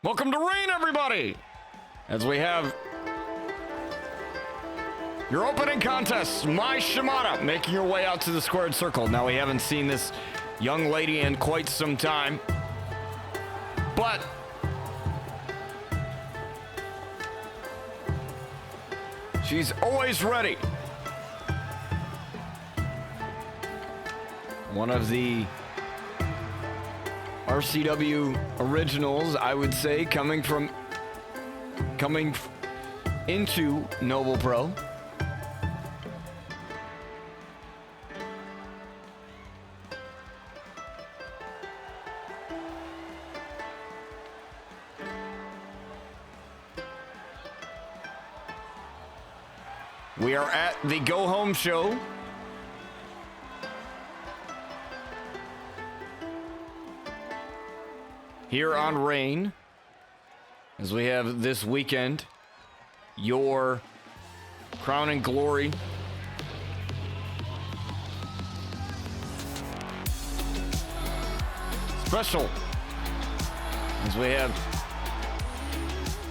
Welcome to Reign, everybody! As we have your opening contest, Mai Shimada making her way out to the squared circle. Now, we haven't seen this young lady in quite some time, but she's always ready. One of the RCW originals, I would say, coming into Noble Pro. We are at the Go Home show. Here on Reign, as we have this weekend, your Crown and Glory special, as we have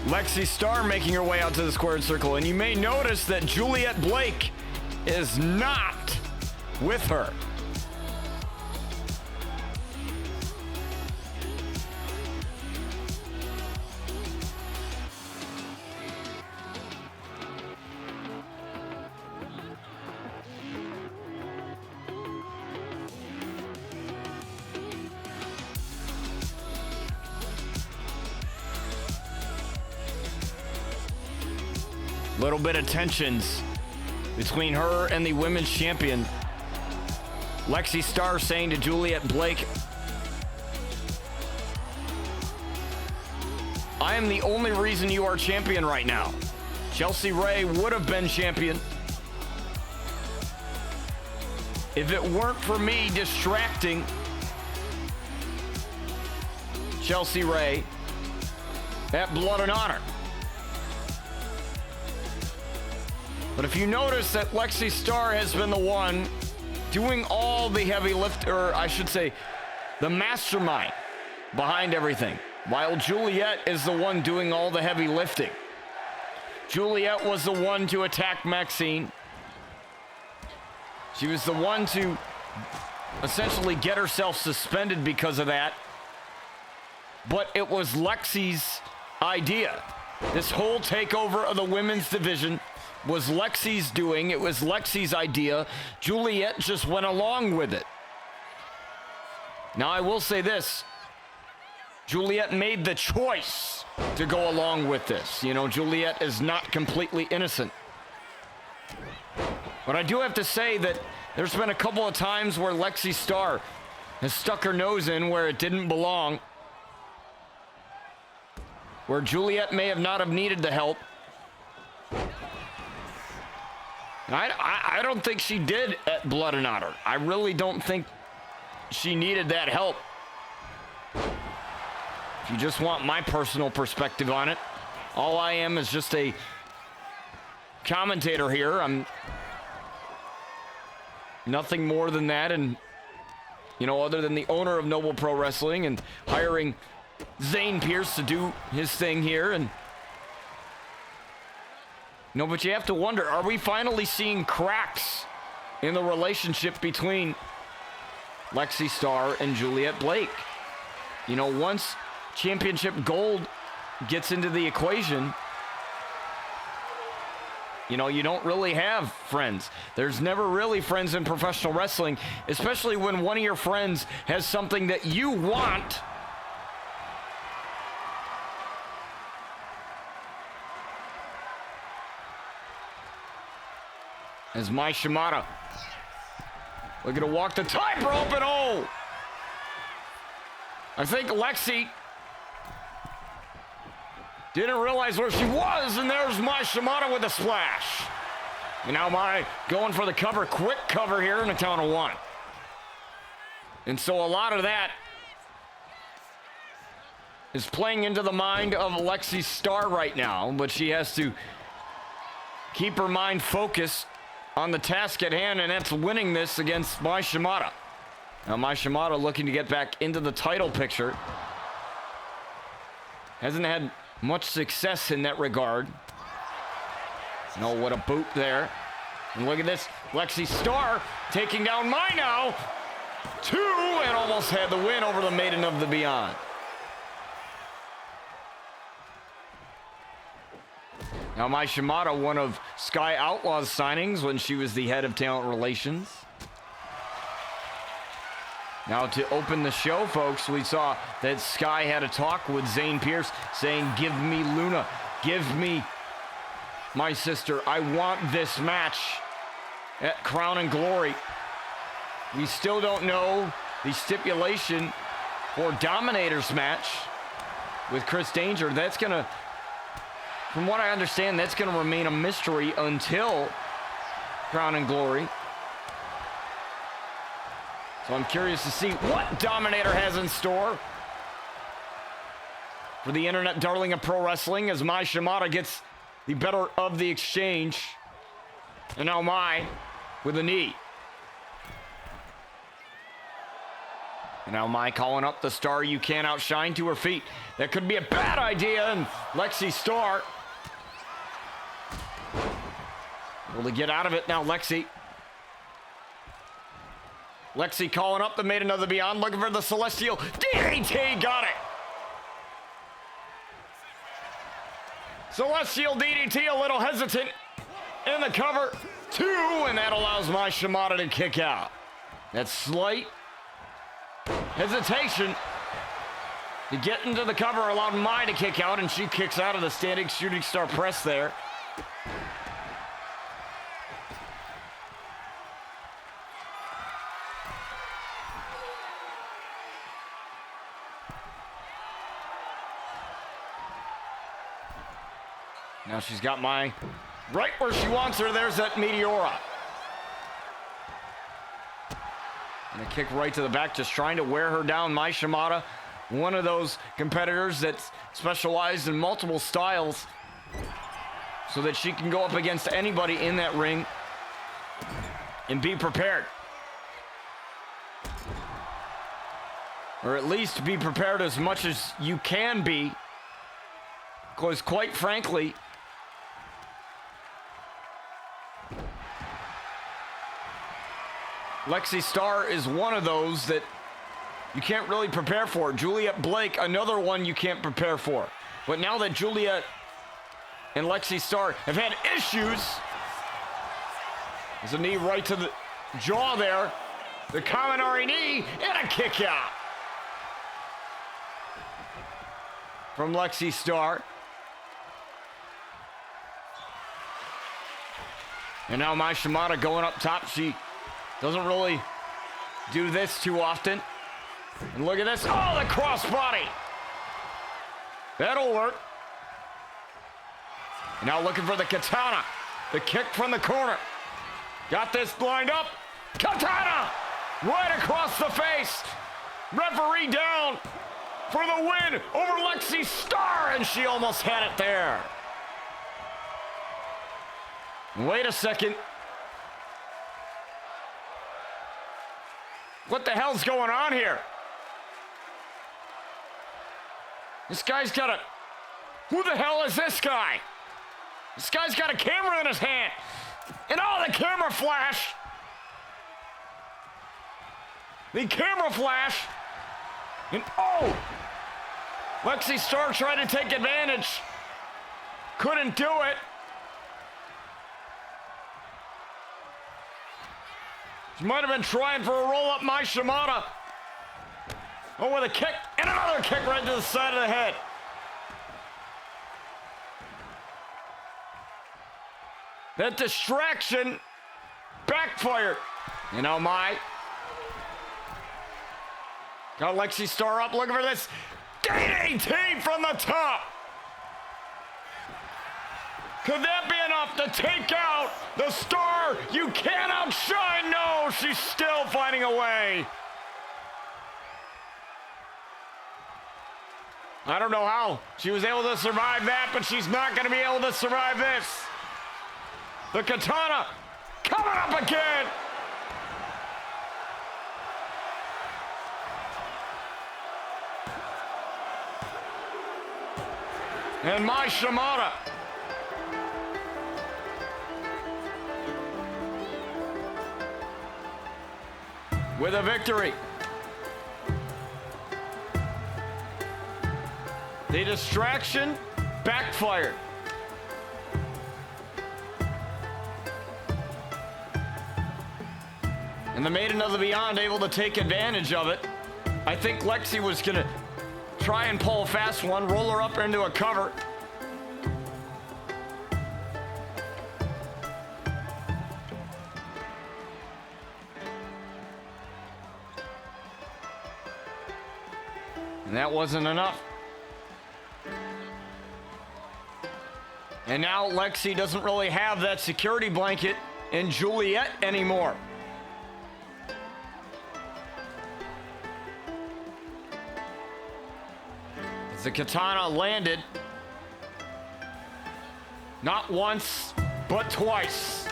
Lexi Star making her way out to the squared circle. And you may notice that Juliet Blake is not with her. Little bit of tensions between her and the women's champion. Lexi Star saying to Juliet Blake, I am the only reason you are champion right now. Chelsea Ray would have been champion if it weren't for me distracting Chelsea Ray at Blood and Honor. But if you notice that Lexi Star has been the one doing all the heavy lift, or I should say, the mastermind behind everything, while Juliet is the one doing all the heavy lifting. Juliet was the one to attack Maxine. She was the one to essentially get herself suspended because of that. But it was Lexi's idea. This whole takeover of the women's division was Lexi's doing. It was Lexi's idea. Juliet just went along with it. Now, I will say this. Juliet made the choice to go along with this. You know, Juliet is not completely innocent. But I do have to say that there's been a couple of times where Lexi Star has stuck her nose in where it didn't belong, where Juliet may have not have needed the help. I don't think she did at Blood and Honor. I really don't think she needed that help. If you just want my personal perspective on it, all I am is just a commentator here. I'm nothing more than that, and, you know, other than the owner of Noble Pro Wrestling and hiring Zane Pierce to do his thing here. And no, but you have to wonder, are we finally seeing cracks in the relationship between Lexi Star and Juliet Blake? You know, once Championship Gold gets into the equation, you know, you don't really have friends. There's never really friends in professional wrestling, especially when one of your friends has something that you want. As Mai Shimada looking to walk the tightrope, and oh! I think Lexi didn't realize where she was, and there's Mai Shimada with a splash. And now Mai going for the cover, quick cover here in a count of one. And so a lot of that is playing into the mind of Lexi Star right now, but she has to keep her mind focused on the task at hand, and that's winning this against Mai Shimada. Now, Mai Shimada looking to get back into the title picture. Hasn't had much success in that regard. No, what a boot there. And look at this. Lexi Star taking down Mai now. 2, and almost had the win over the Maiden of the Beyond. Now, Mai Shimada, one of Sky Outlaw's signings when she was the head of talent relations. Now, to open the show, folks, we saw that Sky had a talk with Zane Pierce saying, give me Luna. Give me my sister. I want this match at Crown and Glory. We still don't know the stipulation for Dominator's match with Chris Danger. That's going to, from what I understand, that's going to remain a mystery until Crown and Glory. So I'm curious to see what Dominator has in store for the internet darling of pro wrestling as Mai Shimada gets the better of the exchange. And now Mai with a knee. And now Mai calling up the Star you can't outshine to her feet. That could be a bad idea. And Lexi Star able to get out of it now. Lexi calling up the Maiden of the Beyond, looking for the Celestial DDT. Got it. Celestial DDT, a little hesitant in the cover. 2, and that allows Mai Shimada to kick out. That slight hesitation to get into the cover allowed Mai to kick out, and she kicks out of the standing shooting star press there. Now she's got Mai right where she wants her. There's that Meteora. And a kick right to the back, just trying to wear her down. Mai Shimada, one of those competitors that's specialized in multiple styles so that she can go up against anybody in that ring and be prepared. Or at least be prepared as much as you can be. Because quite frankly, Lexi Star is one of those that you can't really prepare for. Juliet Blake, another one you can't prepare for. But now that Juliet and Lexi Star have had issues, there's a knee right to the jaw there. The Kaminari knee and a kick out from Lexi Star. And now Mai Shimada going up top. She doesn't really do this too often. And look at this. Oh, the crossbody. That'll work. Now looking for the Katana. The kick from the corner. Got this lined up. Katana! Right across the face. Referee down for the win over Lexi Star. And she almost had it there. Wait a second. What the hell's going on here? This guy's got a... Who the hell is this guy? This guy's got a camera in his hand. And oh, the camera flash. The camera flash. And oh! Lexi Star tried to take advantage. Couldn't do it. She might have been trying for a roll-up Mai Shimada. Oh, with a kick, and another kick right to the side of the head. That distraction backfired. And now Mai got Lexi Star up, looking for this DDT from the top. Could that be enough to take out the Star you can't outshine? No, she's still finding a way. I don't know how she was able to survive that, but she's not going to be able to survive this. The Katana coming up again. And Mai Shimada. With a victory. The distraction backfired. And the Maiden of the Beyond able to take advantage of it. I think Lexi was going to try and pull a fast one, roll her up into a cover. And that wasn't enough. And now Lexi doesn't really have that security blanket in Juliet anymore. As the katana landed, not once, but twice.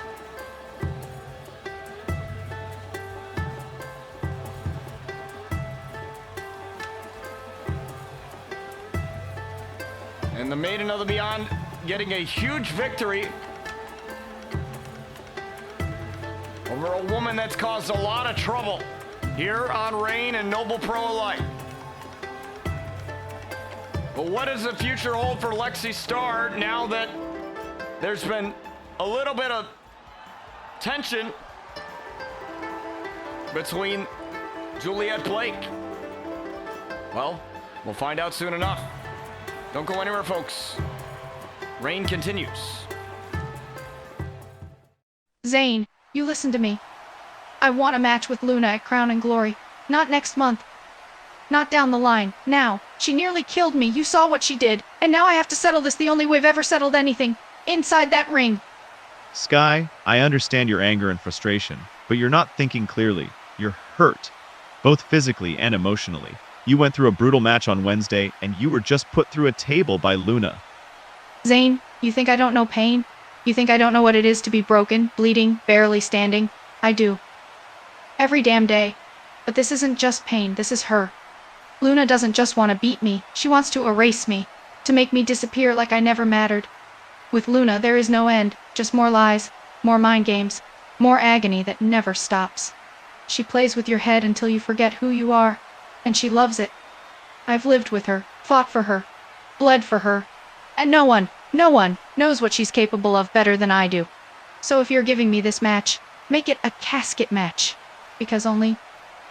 And the Maiden of the Beyond getting a huge victory over a woman that's caused a lot of trouble here on Reign and Noble Pro alike. But what does the future hold for Lexi Star now that there's been a little bit of tension between Juliet Blake? Well, we'll find out soon enough. Don't go anywhere, folks. Reign continues. Zane, you listen to me. I want a match with Luna at Crown and Glory. Not next month. Not down the line. Now. She nearly killed me. You saw what she did. And now I have to settle this the only way we've ever settled anything. Inside that ring. Sky, I understand your anger and frustration, but you're not thinking clearly. You're hurt, both physically and emotionally. You went through a brutal match on Wednesday, and you were just put through a table by Luna. Zane, you think I don't know pain? You think I don't know what it is to be broken, bleeding, barely standing? I do. Every damn day. But this isn't just pain, this is her. Luna doesn't just want to beat me, she wants to erase me, to make me disappear like I never mattered. With Luna, there is no end, just more lies, more mind games, more agony that never stops. She plays with your head until you forget who you are, and she loves it. I've lived with her, fought for her, bled for her, and no one knows what she's capable of better than I do. So if you're giving me this match, make it a casket match, because only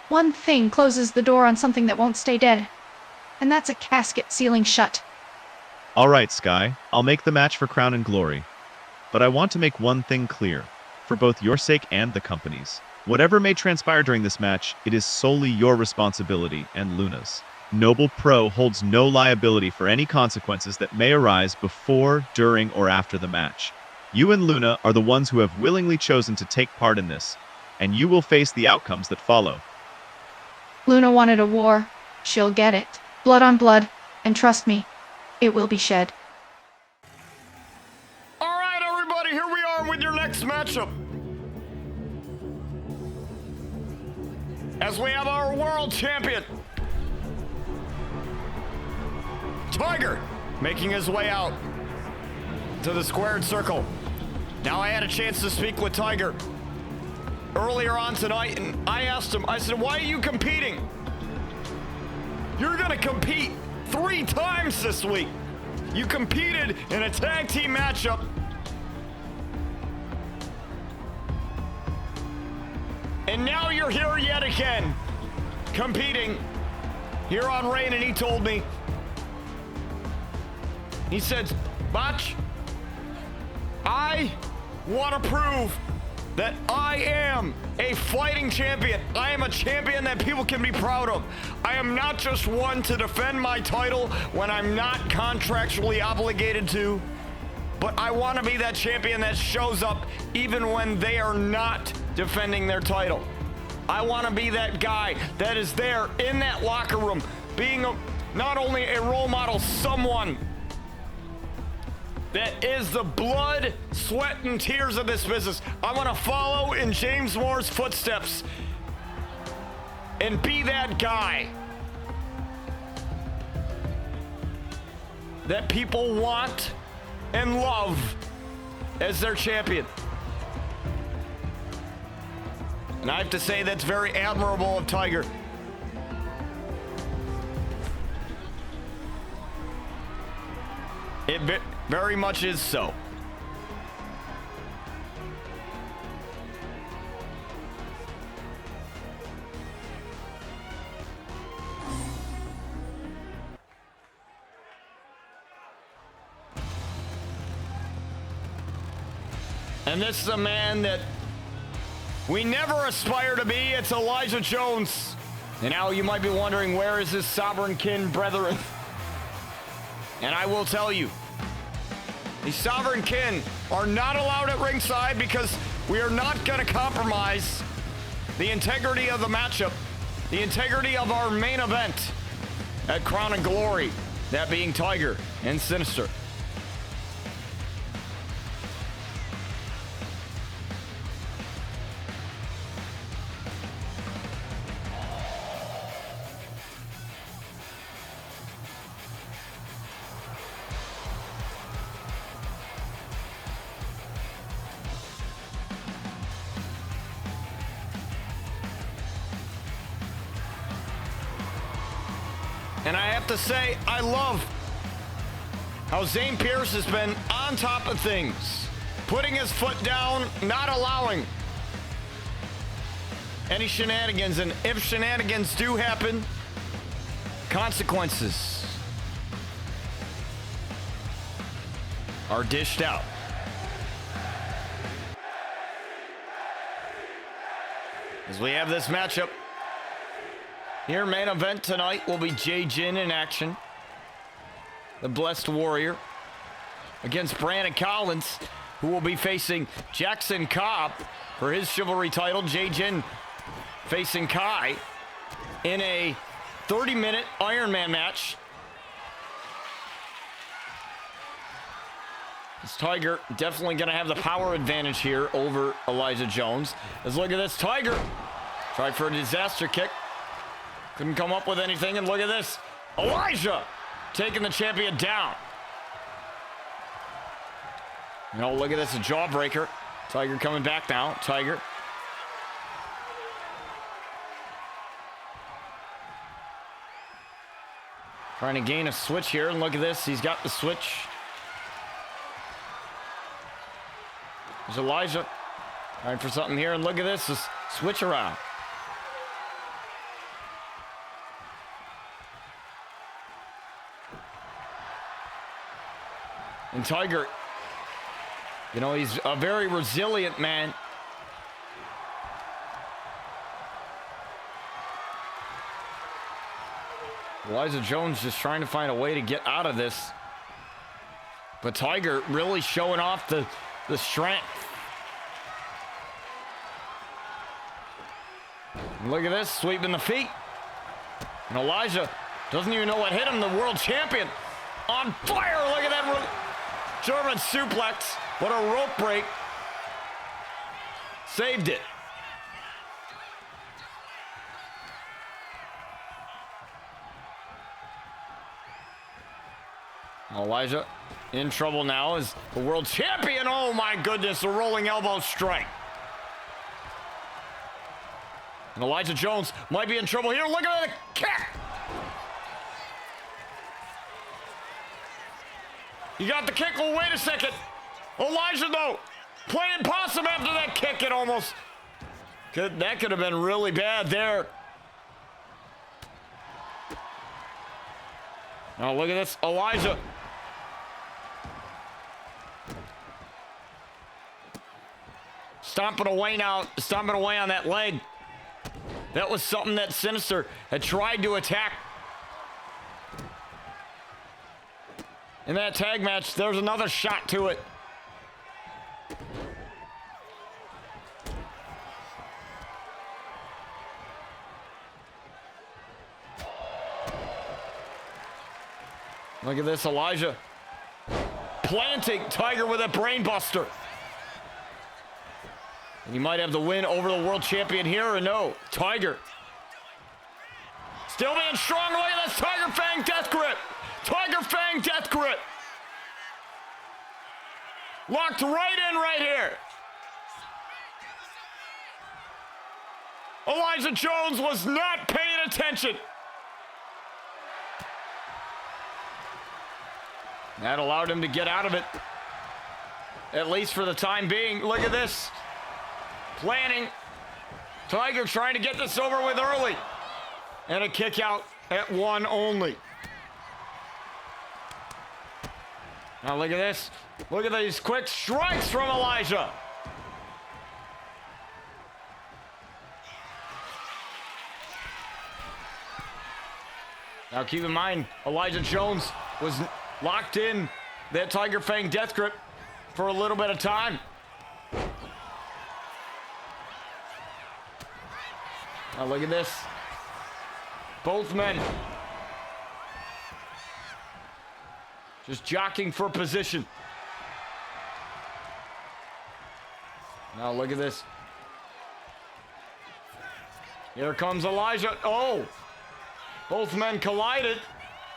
one thing closes the door on something that won't stay dead, and that's a casket sealing shut. All right, Sky, I'll make the match for Crown and Glory. But I want to make one thing clear, for both your sake and the company's. Whatever may transpire during this match, it is solely your responsibility and Luna's. Noble Pro holds no liability for any consequences that may arise before, during, or after the match. You and Luna are the ones who have willingly chosen to take part in this, and you will face the outcomes that follow. Luna wanted a war. She'll get it. Blood on blood, and trust me, it will be shed. All right, everybody, here we are with your next matchup. As we have our world champion, Tiger, making his way out to the squared circle. Now, I had a chance to speak with Tiger earlier on tonight, and I asked him, I said, why are you competing? You're gonna compete 3 times this week. You competed in a tag team matchup. And now you're here yet again, competing here on Reign, and he told me, he said, Botch, I want to prove that I am a fighting champion. I am a champion that people can be proud of. I am not just one to defend my title when I'm not contractually obligated to, but I want to be that champion that shows up even when they are not defending their title. I want to be that guy that is there in that locker room, being not only a role model, someone that is the blood, sweat, and tears of this business. I want to follow in James Moore's footsteps and be that guy. that people want and love as their champion. And I have to say that's very admirable of Tiger. It very much is so. And this is a man that we never aspire to be. It's Elijah Jones. And now you might be wondering, where is his sovereign kin brethren? And I will tell you, the sovereign kin are not allowed at ringside because we are not going to compromise the integrity of the matchup, the integrity of our main event at Crown and Glory, that being Tiger and Sinister. And I have to say, I love how Zane Pierce has been on top of things, putting his foot down, not allowing any shenanigans. And if shenanigans do happen, consequences are dished out. As we have this matchup, here, main event tonight will be Jay Jin in action. The Blessed Warrior against Brandon Collins, who will be facing Jackson Cobb for his Chivalry title. Jay Jin facing Kai in a 30-minute Iron Man match. This Tiger definitely going to have the power advantage here over Elijah Jones. Let's look at this. Tiger tried for a disaster kick. Couldn't come up with anything, and look at this. Elijah taking the champion down. You know, look at this, a jawbreaker. Tiger coming back now. Tiger. Trying to gain a switch here, and look at this. He's got the switch. There's Elijah. Trying for something here, and look at this. This switch around. And Tiger, you know, he's a very resilient man. Elijah Jones just trying to find a way to get out of this. But Tiger really showing off the strength. And look at this, sweeping the feet. And Elijah doesn't even know what hit him. The world champion on fire. Look at that German suplex. What a rope break. Saved it. Elijah in trouble now as the world champion. Oh my goodness, a rolling elbow strike. And Elijah Jones might be in trouble here. Look at the kick. You got the kick. Oh, wait a second. Elijah, though, playing possum after that kick. It almost that could have been really bad there. Now look at this, Elijah. Stomping away now, stomping away on that leg. That was something that Sinister had tried to attack. In that tag match, there's another shot to it. Look at this, Elijah planting Tiger with a brain buster. And you might have the win over the world champion here, or no. Tiger still being strong. Look at this, Tiger Fang death grip. Tiger Fang death grip. Locked right in right here. Elijah Jones was not paying attention. That allowed him to get out of it. At least for the time being. Look at this. Planning. Tiger trying to get this over with early. And a kick out at 1 only. Now look at this. Look at these quick strikes from Elijah. Now keep in mind, Elijah Jones was locked in that Tiger Fang death grip for a little bit of time. Now look at this. Both men just jockeying for position. Now look at this. Here comes Elijah. Oh! Both men collided.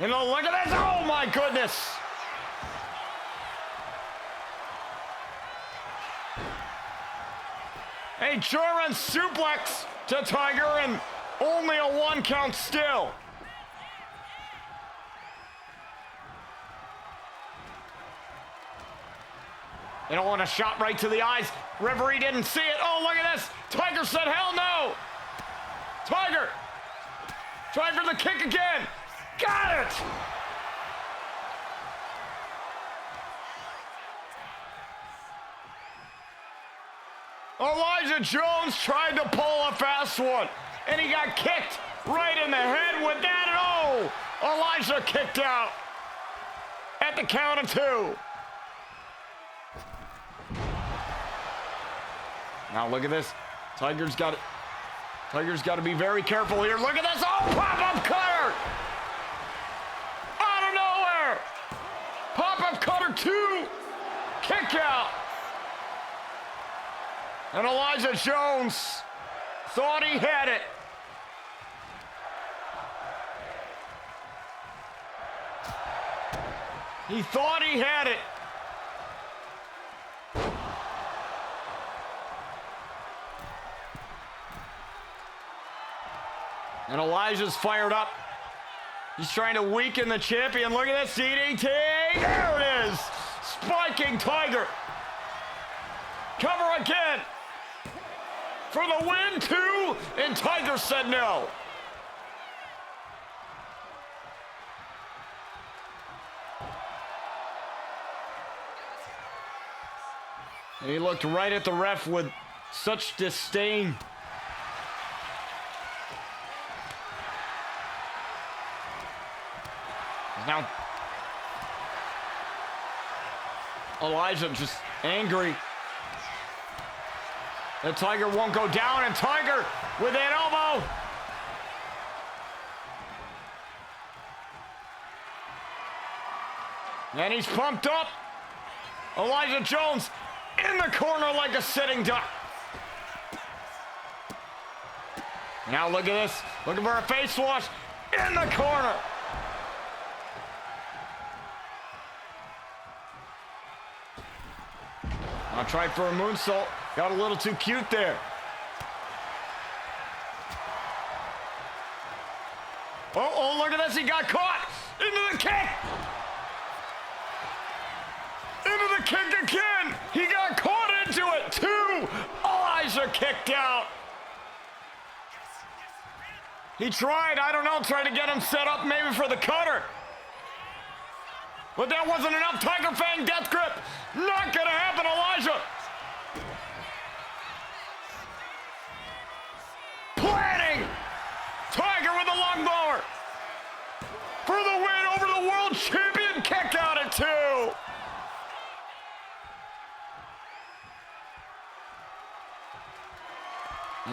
And oh, look at this. Oh my goodness. A German suplex to Tiger and only a 1 count still. They don't want a shot right to the eyes. Referee didn't see it. Oh, look at this. Tiger said, hell no. Tiger. Try for the kick again. Got it. Elijah Jones tried to pull a fast one, and he got kicked right in the head with that. And oh, Elijah kicked out at the count of 2. Now look at this. Tiger's got to be very careful here. Look at this. Oh, pop-up cutter. Out of nowhere. Pop-up cutter 2. Kick out. And Elijah Jones thought he had it. He thought he had it. And Elijah's fired up. He's trying to weaken the champion. Look at this DDT. There it is. Spiking Tiger. Cover again. For the win, 2. And Tiger said no. And he looked right at the ref with such disdain. Now, Elijah just angry that Tiger won't go down, and Tiger with that elbow. And he's pumped up. Elijah Jones in the corner like a sitting duck. Now look at this. Looking for a face wash in the corner. I'll try for a moonsault. Got a little too cute there. Oh, look at this. He got caught. Into the kick. Into the kick again. He got caught into it. 2. Elijah kicked out. He tried, I don't know, tried to get him set up maybe for the cutter. But that wasn't enough. Tiger Fang death grip. Not gonna happen, Elijah. Planning. Tiger with a long blower. For the win over the world champion. Kick out at 2.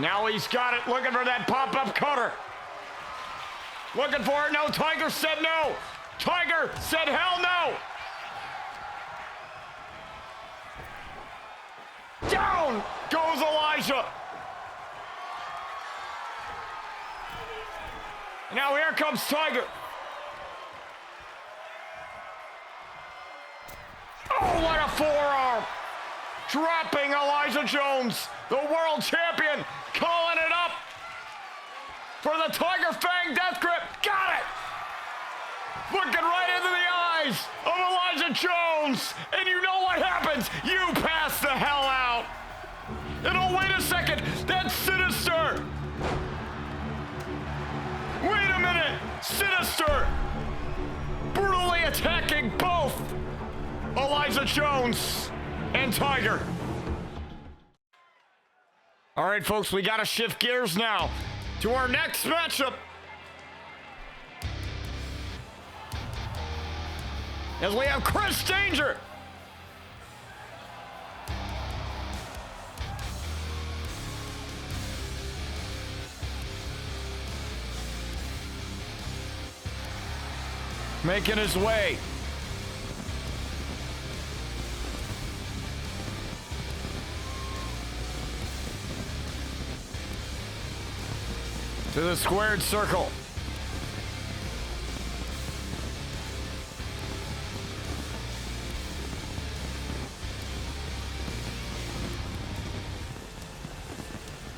Now he's got it. Looking for that pop-up cutter. Looking for it. No, Tiger said no. Tiger said hell no. Down goes Elijah. Now here comes Tiger. Oh, what a forearm! Dropping Elijah Jones, the world champion, calling it up for the Tiger Fang death grip. Got it! Looking right into the eyes of Elijah Jones, and you know what happens? You pass the hell out. And oh, wait a second, that's Sinister. Wait a minute, Sinister brutally attacking both Elijah Jones and Tiger. All right, folks, we got to shift gears now to our next matchup. As we have Chris Danger making his way to the squared circle.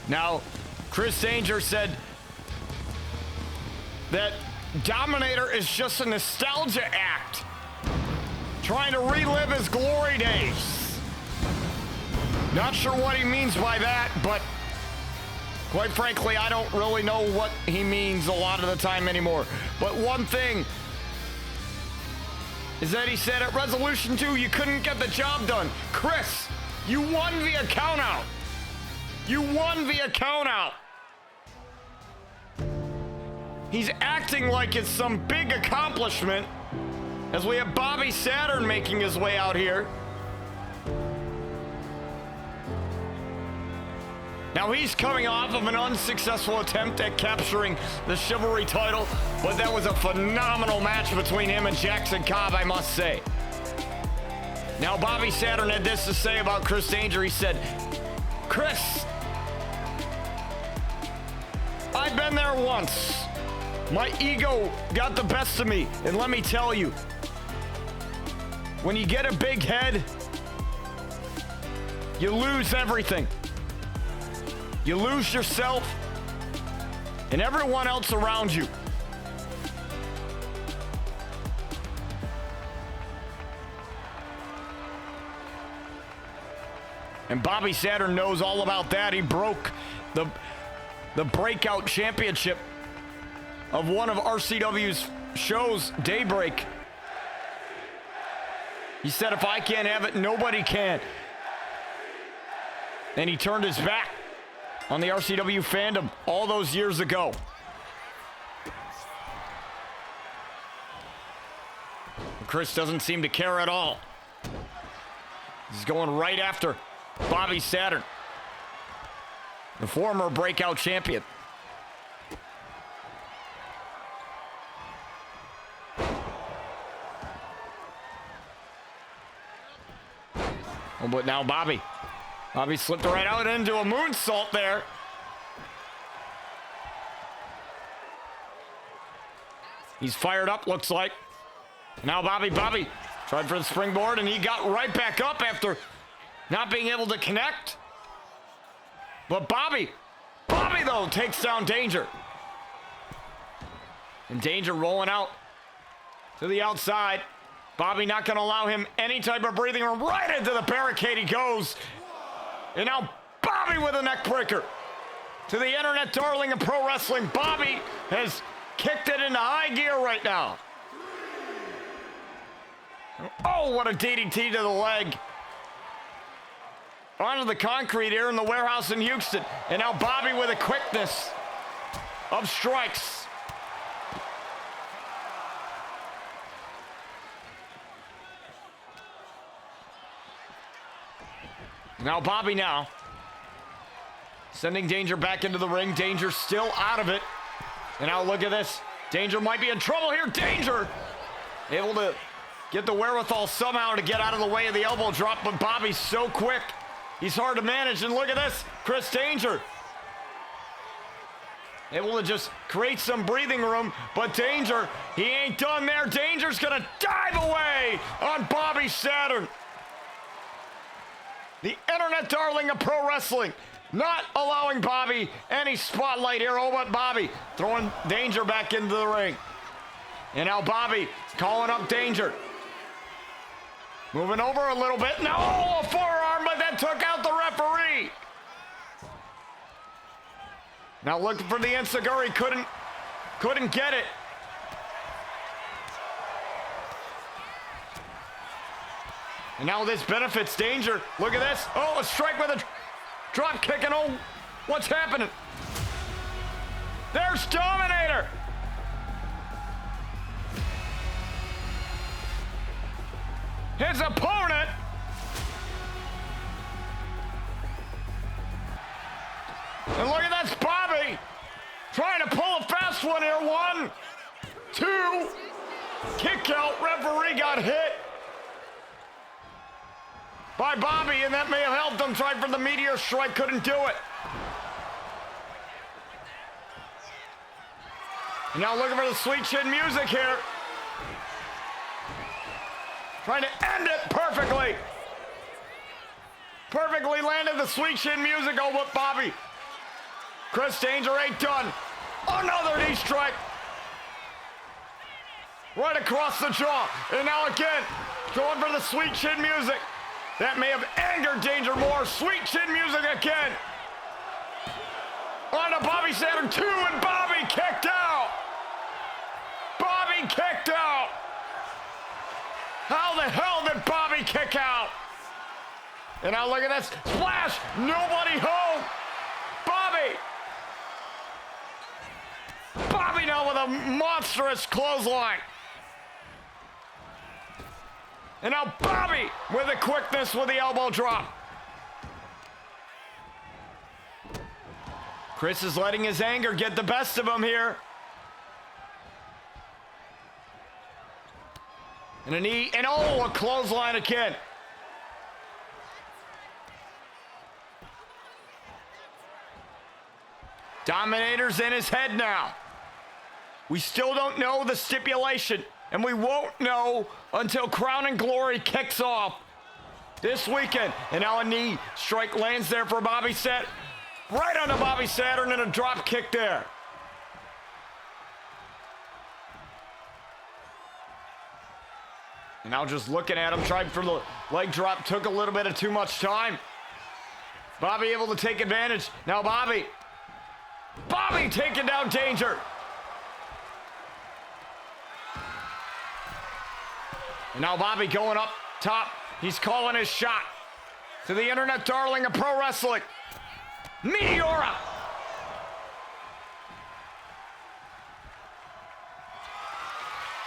Now, Chris Danger said that Dominator is just a nostalgia act, trying to relive his glory days. Not sure what he means by that, but quite frankly, I don't really know what he means a lot of the time anymore. But one thing is that he said at Resolution 2, you couldn't get the job done. Chris, you won via countout. You won via countout. He's acting like it's some big accomplishment as we have Bobby Saturn making his way out here. Now he's coming off of an unsuccessful attempt at capturing the Chivalry title, but that was a phenomenal match between him and Jackson Cobb, I must say. Now Bobby Saturn had this to say about Chris Danger. He said, Chris, I've been there once. My ego got the best of me, and let me tell you, when you get a big head, you lose everything. You lose yourself and everyone else around you. And Bobby Saturn knows all about that. He broke the breakout championship of one of RCW's shows, Daybreak. He said, if I can't have it, nobody can. And he turned his back on the RCW fandom all those years ago. Chris doesn't seem to care at all. He's going right after Bobby Saturn, the former breakout champion. Oh, but now Bobby slipped right out into a moonsault there. He's fired up, looks like. Now Bobby tried for the springboard, and he got right back up after not being able to connect. But Bobby though takes down Danger. And Danger rolling out to the outside. Bobby not going to allow him any type of breathing room. Right into the barricade he goes. And now Bobby with a neck breaker. To the internet darling of pro wrestling, Bobby has kicked it into high gear right now. Oh, what a DDT to the leg. Onto the concrete here in the warehouse in Houston. And now Bobby with a quickness of strikes. Now Bobby sending Danger back into the ring. Danger still out of it. And now look at this. Danger might be in trouble here. Danger able to get the wherewithal somehow to get out of the way of the elbow drop, but Bobby's so quick. He's hard to manage. And look at this. Chris Danger able to just create some breathing room, but Danger, he ain't done there. Danger's gonna dive away on Bobby Saturn. the internet darling of pro wrestling, not allowing Bobby any spotlight here. Oh, but Bobby throwing Danger back into the ring. And now Bobby calling up Danger. Moving over a little bit. No, a forearm, but that took out the referee. Now looking for the enziguri, couldn't get it. And now this benefits Danger. Look at this. Oh, a strike with a drop kick, and oh, what's happening? There's Dominator. His opponent. And look at that, Bobby trying to pull a fast one here. 1, 2, kick out. Referee got hit by Bobby, and that may have helped him. Tried for the meteor strike, couldn't do it. And now looking for the sweet chin music here. Trying to end it perfectly. Perfectly landed the sweet chin music. Oh, but Bobby. Chris Danger ain't done. Another knee strike. Right across the jaw. And now again, going for the sweet chin music. That may have angered Danger more. Sweet chin music again. On to Bobby Saturn 2, and Bobby kicked out. Bobby kicked out. How the hell did Bobby kick out? And now look at this. Splash. Nobody home. Bobby. Bobby now with a monstrous clothesline. And now Bobby with the quickness with the elbow drop. Chris is letting his anger get the best of him here. And a knee, and oh, a clothesline again. Dominator's in his head now. We still don't know the stipulation, and we won't know until Crown and Glory kicks off this weekend. And now a knee strike lands there for Bobby Saturn. Right onto Bobby Saturn, and a drop kick there. And now just looking at him, tried for the leg drop, took a little bit of too much time. Bobby able to take advantage. Now Bobby taking down Danger. And now Bobby going up top. He's calling his shot to the internet darling of pro wrestling, Meteora.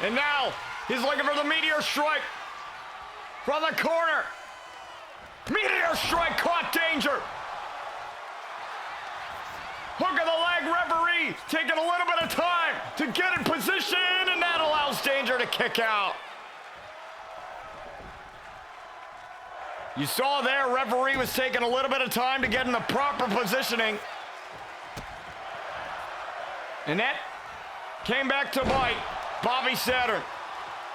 And now he's looking for the meteor strike from the corner. Meteor strike caught Danger. Hook of the leg, referee taking a little bit of time to get in position, and that allows Danger to kick out. You saw there, referee was taking a little bit of time to get in the proper positioning. And that came back to bite Bobby Saturn.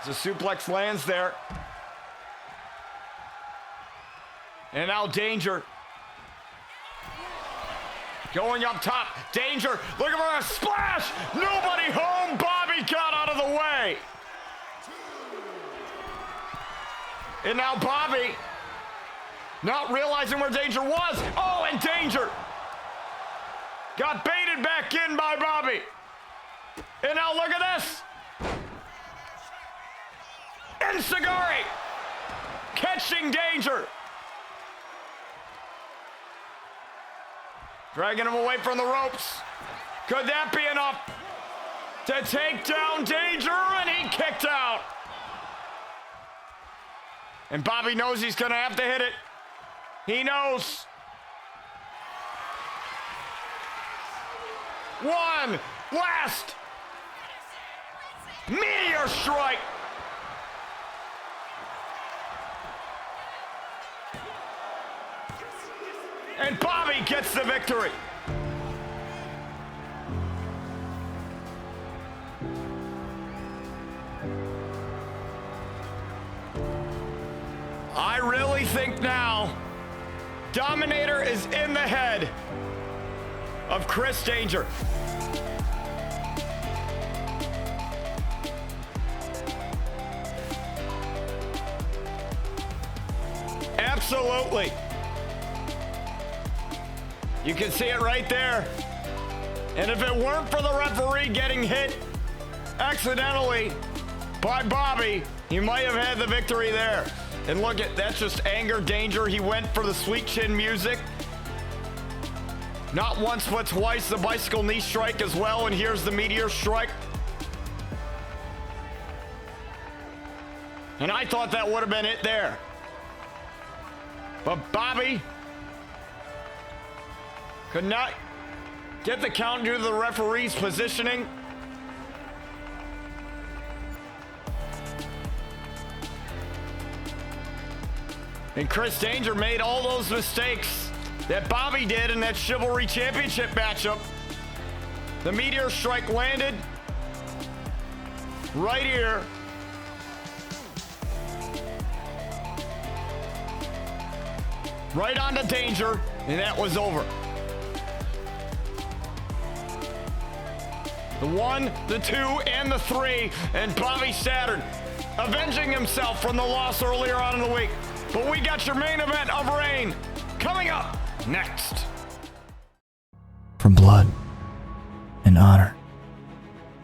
As a suplex lands there. And now Danger going up top. Danger looking for a splash. Nobody home. Bobby got out of the way. And now Bobby not realizing where Danger was. Oh, and Danger got baited back in by Bobby. And now look at this. Enziguri catching Danger. Dragging him away from the ropes. Could that be enough to take down Danger? And he kicked out. And Bobby knows he's going to have to hit it. He knows. One last meteor strike. And Bobby gets the victory. I really think now Dominator is in the head of Chris Danger. Absolutely. You can see it right there. And if it weren't for the referee getting hit accidentally by Bobby, he might have had the victory there. And look at that's just anger, Danger. He went for the sweet chin music. Not once, but twice, the bicycle knee strike as well. And here's the meteor strike. And I thought that would have been it there. But Bobby could not get the count due to the referee's positioning. And Chris Danger made all those mistakes that Bobby did in that Chivalry Championship matchup. The meteor strike landed right here. Right onto Danger, and that was over. The 1, the 2, and the 3, and Bobby Saturn avenging himself from the loss earlier on in the week. But we got your main event of Reign coming up next. For blood and honor,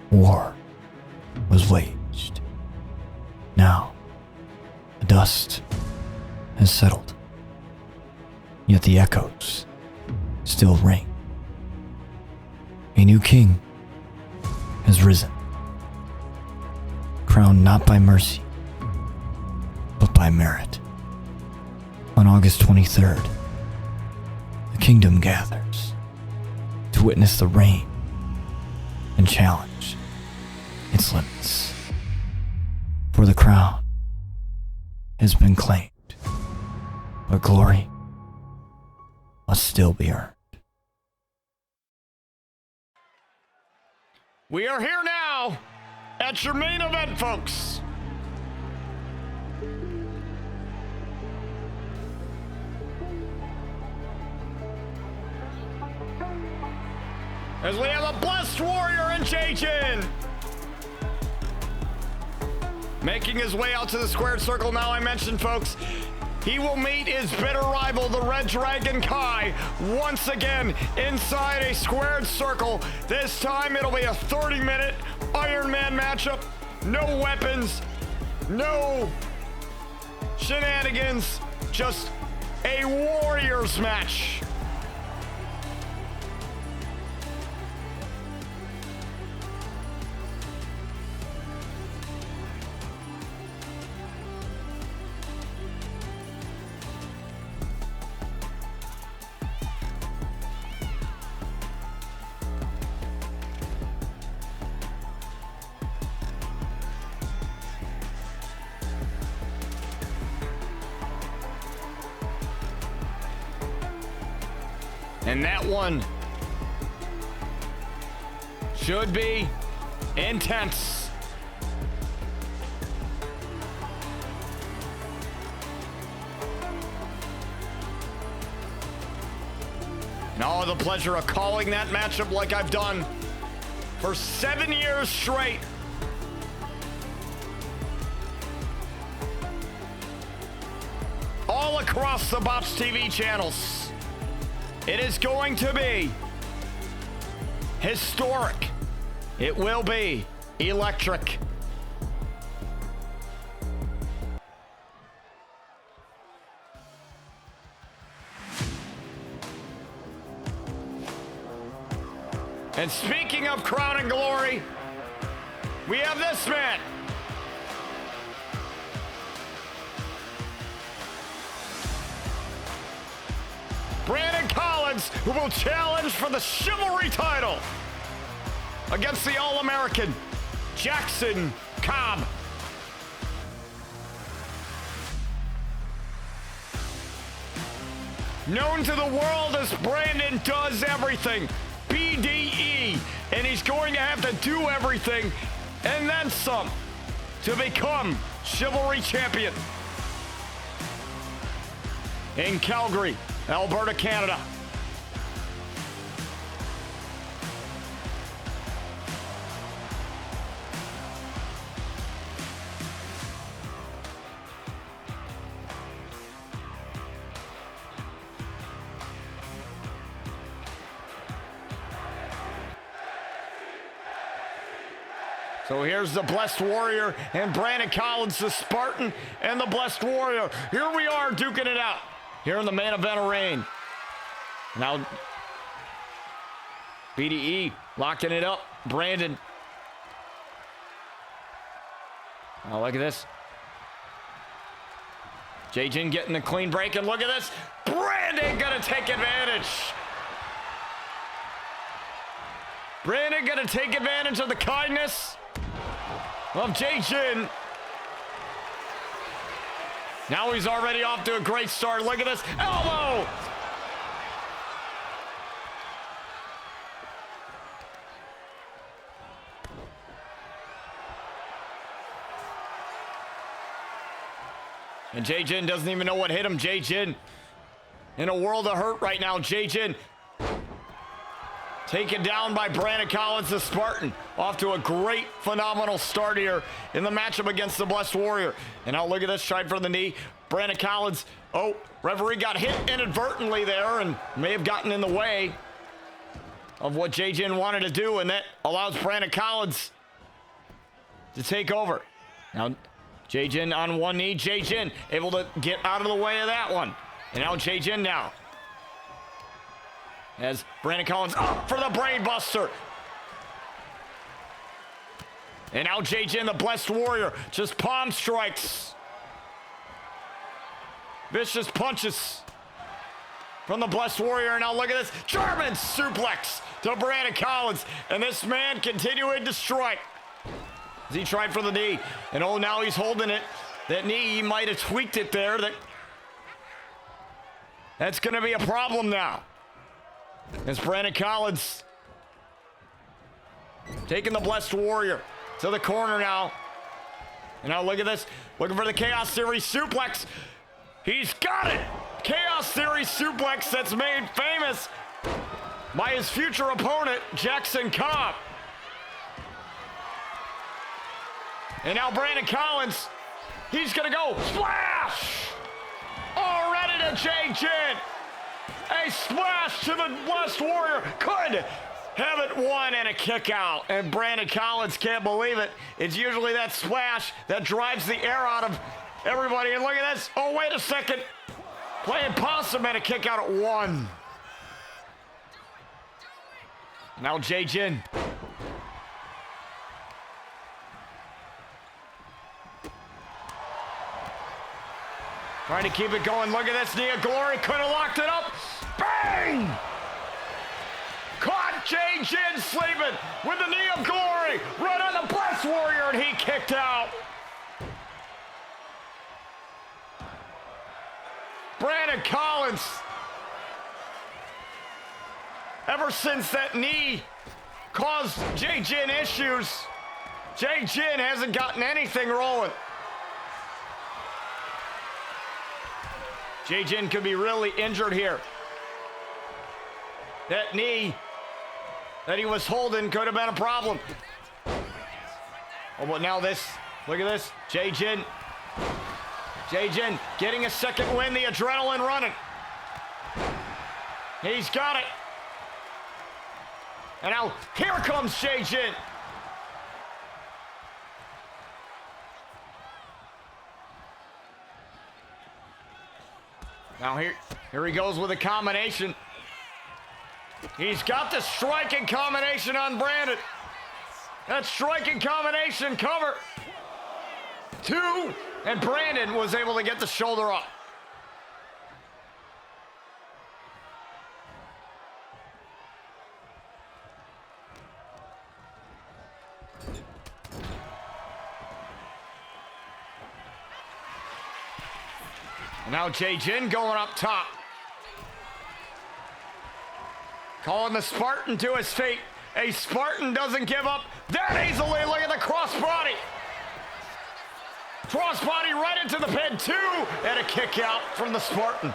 war was waged. Now, the dust has settled, yet the echoes still ring. A new king has risen, crowned not by mercy, but by merit. On August 23rd, the kingdom gathers to witness the reign and challenge its limits. For the crown has been claimed, but glory must still be earned. We are here now at your main event, folks. As we have a blessed warrior in Jay-Jin. Making his way out to the squared circle now, I mentioned, folks. He will meet his bitter rival, the Red Dragon Kai, once again inside a squared circle. This time it'll be a 30-minute Iron Man matchup. No weapons, no shenanigans, just a Warriors match. And that one should be intense. And I'll have the pleasure of calling that matchup like I've done for 7 years straight. All across the Bops TV channels. It is going to be historic. It will be electric. And speaking of crown and glory, we have this man. Brandon Collins, who will challenge for the Chivalry title against the All-American Jackson Cobb. Known to the world as Brandon Does Everything, BDE, and he's going to have to do everything and then some to become Chivalry champion. In Calgary, Alberta, Canada. So here's the Blessed Warrior and Brandon Collins, the Spartan and the Blessed Warrior. Here we are duking it out here in the main event arena. Now BDE locking it up. Brandon. Oh, look at this. Jay-Jin getting the clean break, and look at this. Brandon gonna take advantage. Brandon gonna take advantage of the kindness of Jay-Jin. Now he's already off to a great start. Look at this elbow. And Jay-Jin doesn't even know what hit him. Jay-Jin in a world of hurt right now. Jay-Jin taken down by Brandon Collins, the Spartan. Off to a great, phenomenal start here in the matchup against the Blessed Warrior. And now look at this, tried for the knee. Brandon Collins, oh, referee got hit inadvertently there and may have gotten in the way of what Jay-Jin wanted to do, and that allows Brandon Collins to take over. Now, Jay-Jin on one knee. Jay-Jin able to get out of the way of that one. And now Jay-Jin now. As Brandon Collins up for the brain buster. And now Jay-Jin, the Blessed Warrior, just palm strikes. Vicious punches from the Blessed Warrior. And now look at this. German suplex to Brandon Collins. And this man continuing to strike. As he tried for the knee. And oh, now he's holding it. That knee, he might have tweaked it there. That's going to be a problem now. As Brandon Collins taking the Blessed Warrior to the corner now. And now look at this. Looking for the Chaos Theory suplex. He's got it. Chaos Theory suplex that's made famous by his future opponent, Jackson Cobb. And now Brandon Collins, he's going to go. Splash! Already to Jay-Jin. A splash to the Blessed Warrior. Could have it one and a kick out. And Brandon Collins can't believe it. It's usually that splash that drives the air out of everybody. And look at this. Oh, wait a second. Playing possum and a kick out at one. Now Jay-Jin. Trying to keep it going. Look at this. Knee of Glory could have locked it up. Bang! Caught Jay-Jin sleeping with the Knee of Glory. Right on the Blessed Warrior, and he kicked out. Brandon Collins. Ever since that knee caused Jay-Jin issues, Jay-Jin hasn't gotten anything rolling. Jay-Jin could be really injured here. That knee that he was holding could have been a problem. Oh, but now this. Look at this. Jay-Jin. Jay-Jin getting a second win. The adrenaline running. He's got it. And now here comes Jay-Jin. Now here he goes with a combination. He's got the striking combination on Brandon. That striking combination cover. Two, and Brandon was able to get the shoulder up. Now Jay-Jin going up top. Calling the Spartan to his feet. A Spartan doesn't give up that easily. Look at the crossbody. Crossbody right into the pin. Two, and a kick out from the Spartan.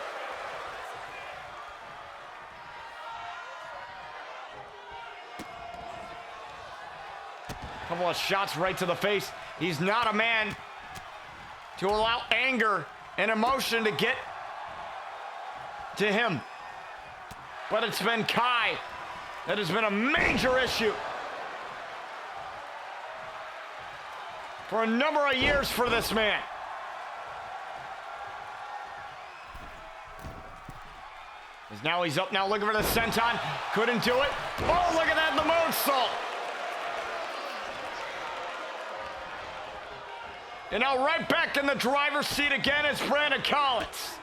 Couple of shots right to the face. He's not a man to allow anger and emotion to get to him. But it's been Kai that has been a major issue for a number of years for this man. As now he's up now looking for the senton. Couldn't do it. Oh, look at that, the moonsault. And now right back in the driver's seat again is Brandon Collins.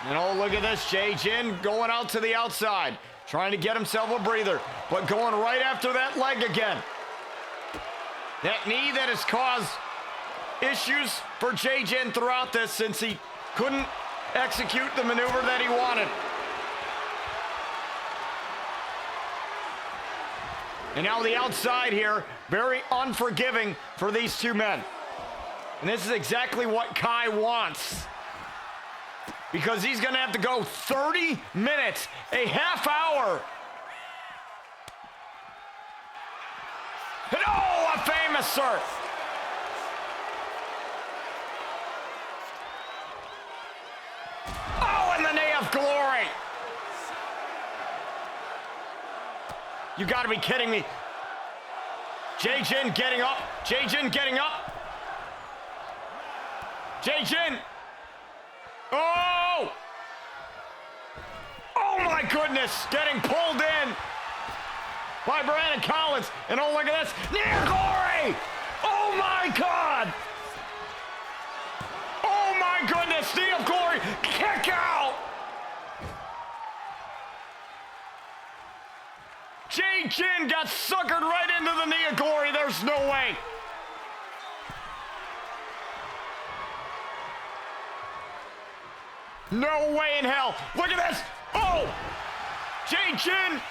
And oh, look at this, Jay Jin going out to the outside, trying to get himself a breather, but going right after that leg again. That knee that has caused issues for Jay Jin throughout this since he couldn't execute the maneuver that he wanted. And now the outside here, very unforgiving for these two men. And this is exactly what Kai wants, because he's gonna have to go 30 minutes, a half hour. And oh, a famous serve. Oh, and the knee of glory. You gotta be kidding me. Jay Jin getting up. Jay Jin getting up. Jay Jin. Oh! Oh my goodness! Getting pulled in by Brandon Collins. And oh, look at this. Near glory! Oh my God! Oh my goodness! Knee of glory! Kick out! Jay Jin got suckered right into the knee of glory. There's no way. No way in hell. Look at this. Oh! Jay Jin.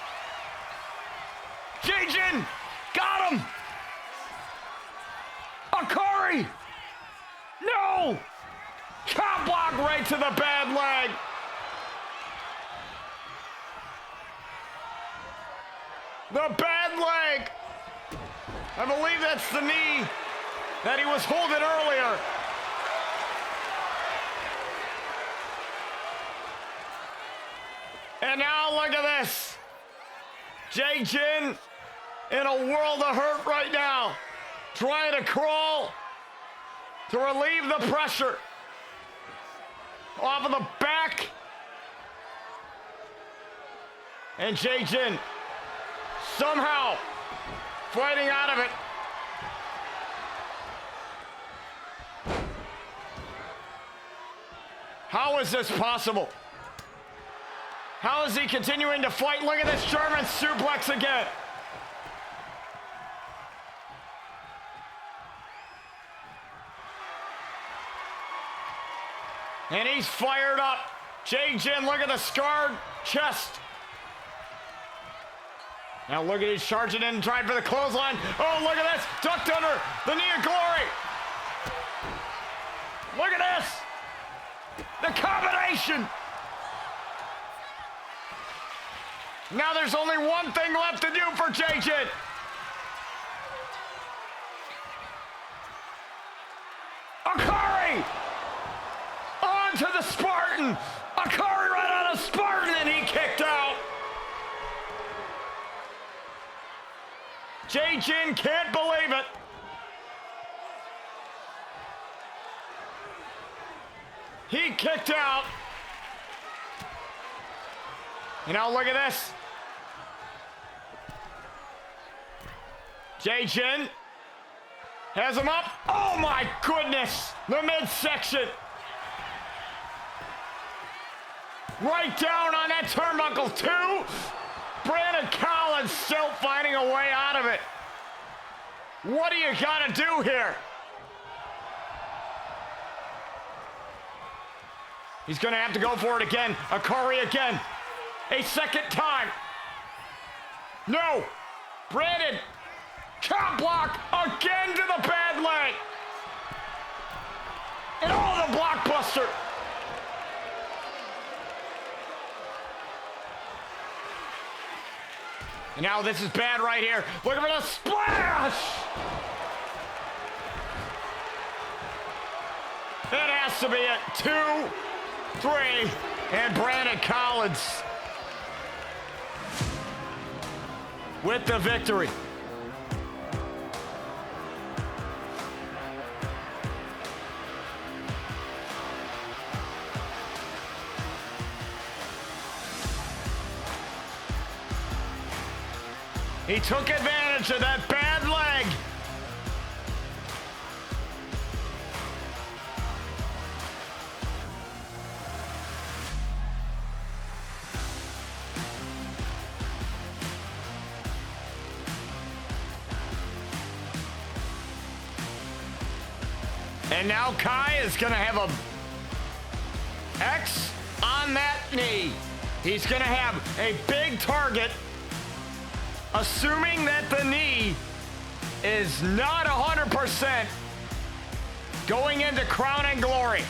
Jay Jin. Got him. Akari. No. Top block right to the bad leg. The bad leg. I believe that's the knee that he was holding earlier. And now look at this. Jay Jin in a world of hurt right now, trying to crawl to relieve the pressure off of the back. And Jay Jin somehow fighting out of it. How is this possible? How is he continuing to fight? Look at this German suplex again. And he's fired up. Jay Jin, look at the scarred chest. Now look at, he's charging in and trying for the clothesline. Oh, look at this. Ducked under the knee of glory. Look at this. The combination. Now there's only one thing left to do for Jay Jin. Akari! On to the Spartan. Akari right on a Spartan and he kicked out. Jay Jin can't believe it. He kicked out. And now look at this. Jay Jin has him up. Oh my goodness. The midsection. Right down on that turnbuckle too. Brandon Collins still finding a way out of it. What do you gotta do here? He's gonna have to go for it again. Akari again. A second time. No. Brandon. Chop block again to the bad leg. And oh, the blockbuster. And now this is bad right here. Look for the splash! It has to be it. 2, 3, and Brandon Collins with the victory. He took advantage of that bad leg. And now Kai is going to have a X on that knee. He's going to have a big target, assuming that the knee is not 100% going into Crown and Glory.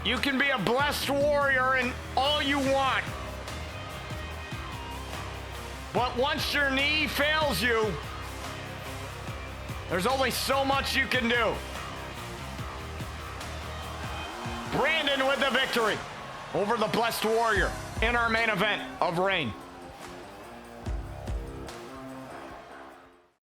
You can be a blessed warrior and all you want. But once your knee fails you, there's only so much you can do. Brandon with the victory over the Blessed Warrior in our main event of Reign.